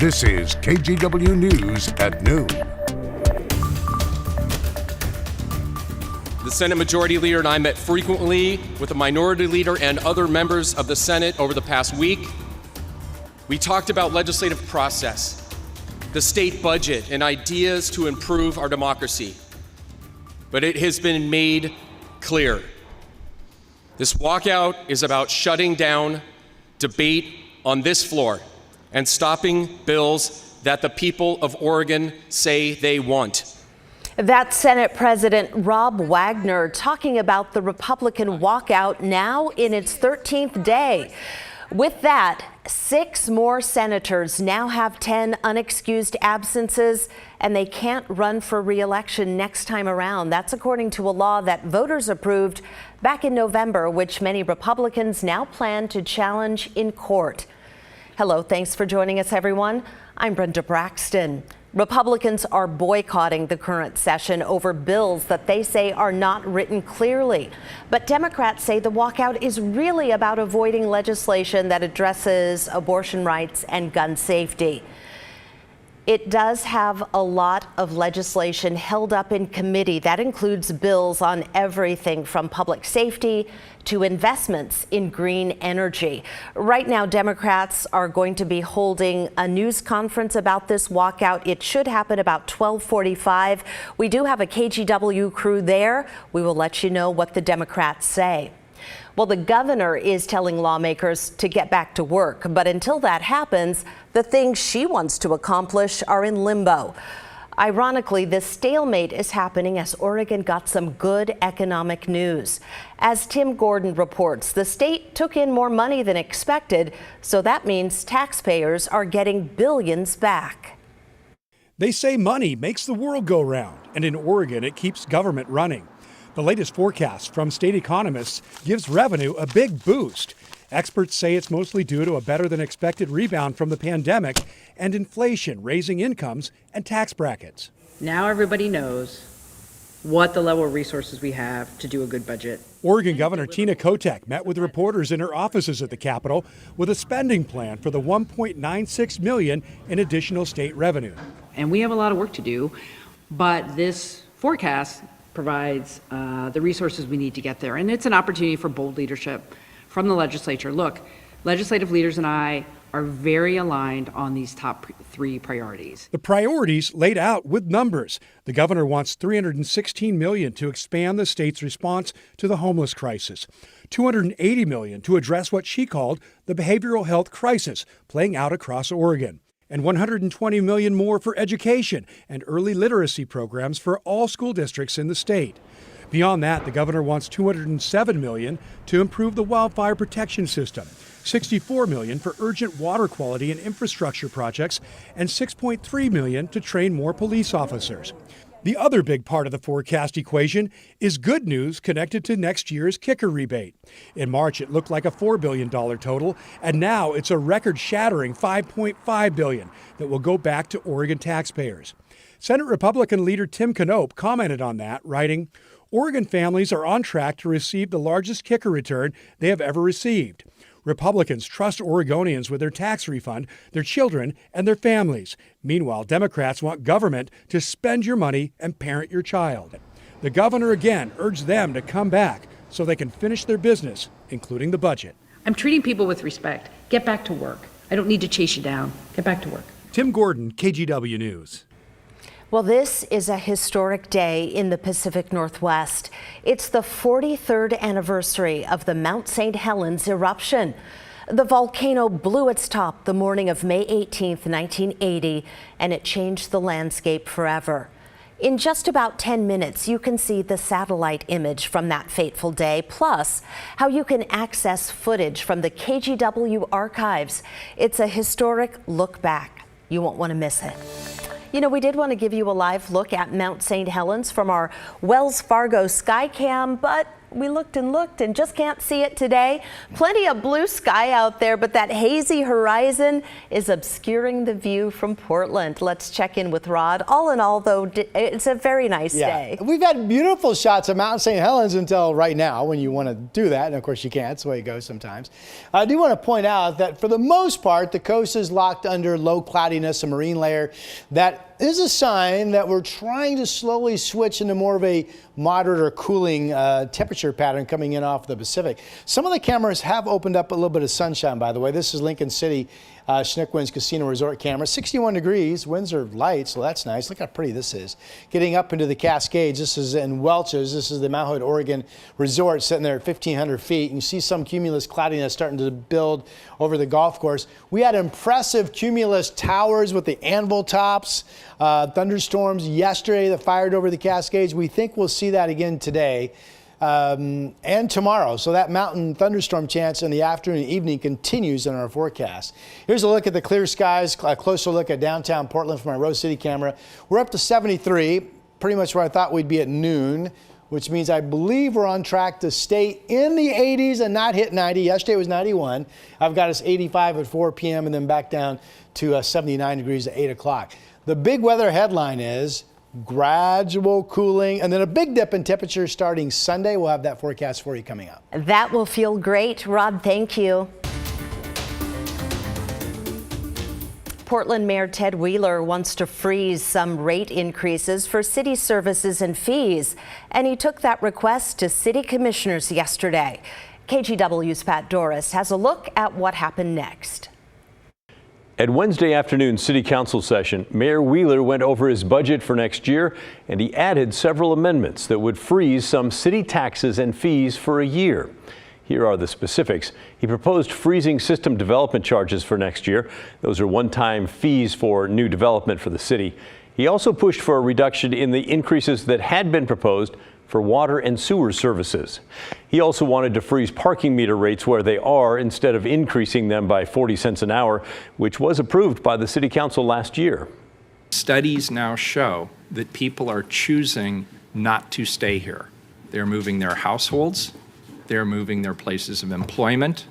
This is KGW News at noon. The Senate Majority Leader and I met frequently with the Minority Leader and other members of the Senate over the past week. We talked about legislative process, the state budget, and ideas to improve our democracy. But it has been made clear. This walkout is about shutting down debate on this floor and stopping bills that the people of Oregon say they want. That's Senate President Rob Wagner talking about the Republican walkout now in its 13th day. With that, 6 more senators now have 10 unexcused absences, and they can't run for re-election next time around. That's according to a law that voters approved back in November, which many Republicans now plan to challenge in court. Hello, thanks for joining us, everyone. I'm Brenda Braxton. Republicans are boycotting the current session over bills that they say are not written clearly. But Democrats say the walkout is really about avoiding legislation that addresses abortion rights and gun safety. It does have a lot of legislation held up in committee. That includes bills on everything from public safety to investments in green energy. Right now, Democrats are going to be holding a news conference about this walkout. It should happen about 12:45. We do have a KGW crew there. We will let you know what the Democrats say. Well, the governor is telling lawmakers to get back to work, but until that happens, the things she wants to accomplish are in limbo. Ironically, this stalemate is happening as Oregon got some good economic news. As Tim Gordon reports, the state took in more money than expected, so that means taxpayers are getting billions back. They say money makes the world go round, and in Oregon, it keeps government running. The latest forecast from state economists gives revenue a big boost. Experts say it's mostly due to a better than expected rebound from the pandemic and inflation raising incomes and tax brackets. Now everybody knows what the level of resources we have to do a good budget. Oregon Governor Tina Kotek met with reporters in her offices at the Capitol with a spending plan for the $1.96 million in additional state revenue. And we have a lot of work to do, but this forecast provides the resources we need to get there. And it's an opportunity for bold leadership from the legislature. Look, legislative leaders and I are very aligned on these top 3 priorities. The priorities laid out with numbers. The governor wants $316 million to expand the state's response to the homeless crisis, $280 million to address what she called the behavioral health crisis playing out across Oregon, and $120 million more for education and early literacy programs for all school districts in the state. Beyond that, the governor wants $207 million to improve the wildfire protection system, $64 million for urgent water quality and infrastructure projects, and $6.3 million to train more police officers. The other big part of the forecast equation is good news connected to next year's kicker rebate. In March, it looked like a $4 billion total, and now it's a record-shattering $5.5 billion that will go back to Oregon taxpayers. Senate Republican leader Tim Knopp commented on that, writing, "Oregon families are on track to receive the largest kicker return they have ever received. Republicans trust Oregonians with their tax refund, their children, and their families. Meanwhile, Democrats want government to spend your money and parent your child." The governor again urged them to come back so they can finish their business, including the budget. I'm treating people with respect. Get back to work. I don't need to chase you down. Get back to work. Tim Gordon, KGW News. Well, this is a historic day in the Pacific Northwest. It's the 43rd anniversary of the Mount St. Helens eruption. The volcano blew its top the morning of May 18, 1980, and it changed the landscape forever. In just about 10 minutes, you can see the satellite image from that fateful day, plus how you can access footage from the KGW archives. It's a historic look back. You won't want to miss it. You know, we did want to give you a live look at Mount St. Helens from our Wells Fargo Skycam, but We looked and just can't see it today. Plenty of blue sky out there, but that hazy horizon is obscuring the view from Portland. Let's check in with Rod. All in all, though, it's a very nice day. We've had beautiful shots of Mount St. Helens until right now when you want to do that. And of course you can't. It's the way it goes sometimes. I do want to point out that for the most part, the coast is locked under low cloudiness, a marine layer that is a sign that we're trying to slowly switch into more of a moderate or cooling temperature pattern coming in off the Pacific. Some of the cameras have opened up a little bit of sunshine, by the way. This is Lincoln City Chinook Winds Casino Resort camera. 61 degrees, winds are light, so that's nice. Look how pretty this is. Getting up into the Cascades, this is in Welch's. This is the Mount Hood, Oregon resort sitting there at 1,500 feet. And you see some cumulus cloudiness starting to build over the golf course. We had impressive cumulus towers with the anvil tops, thunderstorms yesterday that fired over the Cascades. We think we'll see that again today. And tomorrow. So that mountain thunderstorm chance in the afternoon and evening continues in our forecast. Here's a look at the clear skies, a closer look at downtown Portland from my Rose City camera. We're up to 73, pretty much where I thought we'd be at noon, which means I believe we're on track to stay in the 80s and not hit 90. Yesterday was 91. I've got us 85 at 4 p.m. and then back down to 79 degrees at 8 o'clock. The big weather headline is gradual cooling and then a big dip in temperature starting Sunday. We'll have that forecast for you coming up. That will feel great. Rod, thank you. Portland Mayor Ted Wheeler wants to freeze some rate increases for city services and fees, and he took that request to city commissioners yesterday. KGW's Pat Doris has a look at what happened next. At Wednesday afternoon city council session, Mayor Wheeler went over his budget for next year, and he added several amendments that would freeze some city taxes and fees for a year. Here are the specifics. He proposed freezing system development charges for next year. Those are one-time fees for new development for the city. He also pushed for a reduction in the increases that had been proposed for water and sewer services. He also wanted to freeze parking meter rates where they are instead of increasing them by 40 cents an hour, which was approved by the city council last year. Studies now show that people are choosing not to stay here. They're moving their households, they're moving their places of employment,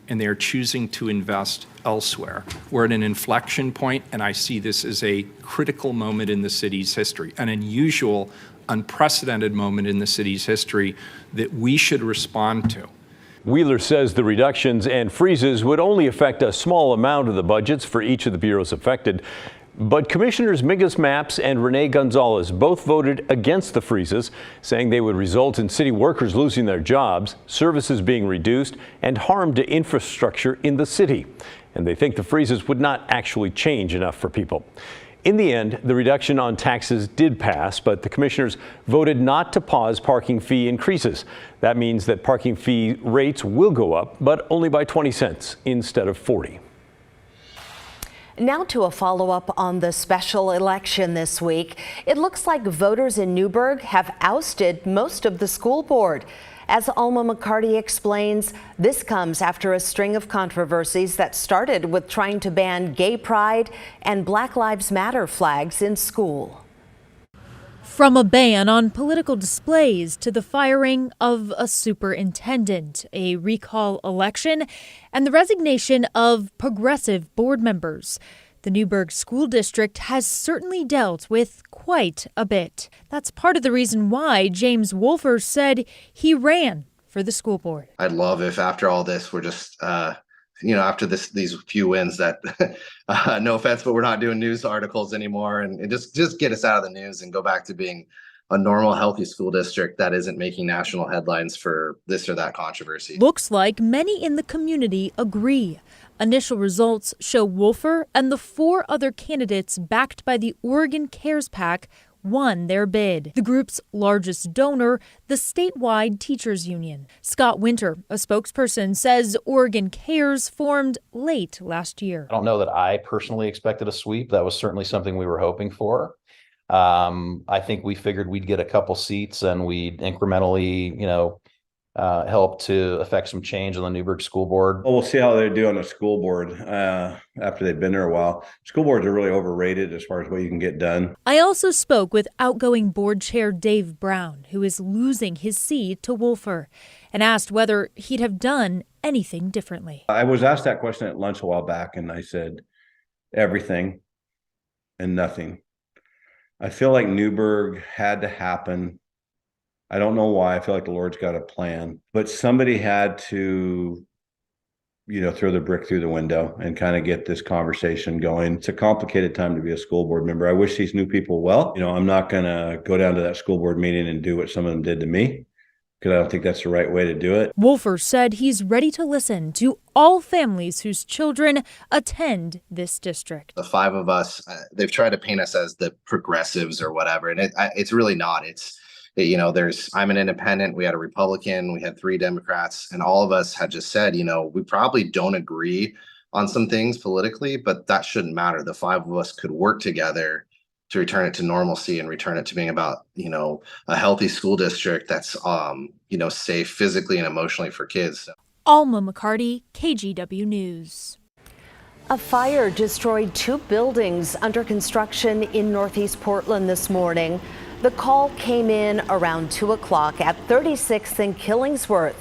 and they're choosing to invest elsewhere. We're at an inflection point, and I see this as a critical moment in the city's history, an unusual, unprecedented moment in the city's history that we should respond to. Wheeler says the reductions and freezes would only affect a small amount of the budgets for each of the bureaus affected. But Commissioners Mingus Mapps and Renee Gonzalez both voted against the freezes, saying they would result in city workers losing their jobs, services being reduced, and harm to infrastructure in the city. And they think the freezes would not actually change enough for people. In the end, the reduction on taxes did pass, but the commissioners voted not to pause parking fee increases. That means that parking fee rates will go up, but only by 20 cents instead of 40. Now to a follow-up on the special election this week. It looks like voters in Newberg have ousted most of the school board. As Alma McCarty explains, this comes after a string of controversies that started with trying to ban gay pride and Black Lives Matter flags in school. From a ban on political displays to the firing of a superintendent, a recall election, and the resignation of progressive board members, the Newberg School District has certainly dealt with quite a bit. That's part of the reason why James Wolfer said he ran for the school board. I'd love if after all this, we're just, after these few wins that, no offense, but we're not doing news articles anymore and just get us out of the news and go back to being a normal, healthy school district that isn't making national headlines for this or that controversy. Looks like many in the community agree. Initial results show Wolfer and the 4 other candidates backed by the Oregon Cares PAC won their bid. The group's largest donor, the statewide teachers union. Scott Winter, a spokesperson, says Oregon Cares formed late last year. I don't know that I personally expected a sweep. That was certainly something we were hoping for. I think we figured we'd get a couple seats and we'd incrementally, help to affect some change on the Newberg School Board. Well, we'll see how they do on the school board after they've been there a while. School boards are really overrated as far as what you can get done. I also spoke with outgoing board chair Dave Brown, who is losing his seat to Wolfer, and asked whether he'd have done anything differently. I was asked that question at lunch a while back, and I said everything and nothing. I feel like Newberg had to happen. I don't know why. I feel like the Lord's got a plan, but somebody had to, throw the brick through the window and kind of get this conversation going. It's a complicated time to be a school board member. I wish these new people well. I'm not going to go down to that school board meeting and do what some of them did to me, because I don't think that's the right way to do it. Wolfer said he's ready to listen to all families whose children attend this district. The five of us, they've tried to paint us as the progressives or whatever, and it's really not. I'm an independent, we had a Republican, we had 3 Democrats, and all of us had just said, we probably don't agree on some things politically, but that shouldn't matter. The 5 of us could work together to return it to normalcy and return it to being about, a healthy school district that's, safe physically and emotionally for kids. Alma McCarty, KGW News. A fire destroyed 2 buildings under construction in Northeast Portland this morning. The call came in around 2 o'clock at 36th and Killingsworth.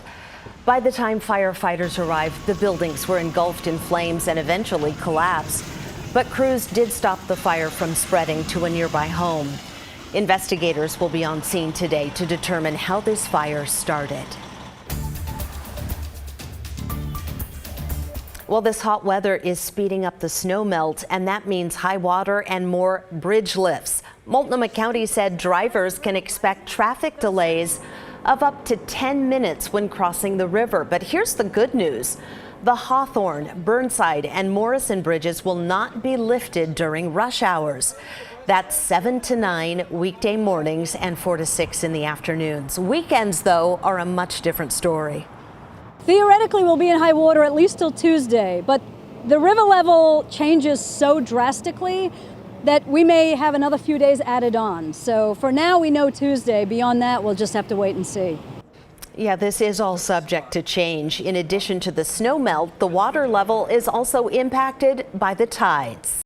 By the time firefighters arrived, the buildings were engulfed in flames and eventually collapsed. But crews did stop the fire from spreading to a nearby home. Investigators will be on scene today to determine how this fire started. Well, this hot weather is speeding up the snow melt, and that means high water and more bridge lifts. Multnomah County said drivers can expect traffic delays of up to 10 minutes when crossing the river. But here's the good news. The Hawthorne, Burnside, and Morrison bridges will not be lifted during rush hours. That's 7 to 9 weekday mornings and 4 to 6 in the afternoons. Weekends, though, are a much different story. Theoretically, we'll be in high water at least till Tuesday, but the river level changes so drastically that we may have another few days added on. So for now, we know Tuesday. Beyond that, we'll just have to wait and see. Yeah, this is all subject to change. In addition to the snow melt, the water level is also impacted by the tides.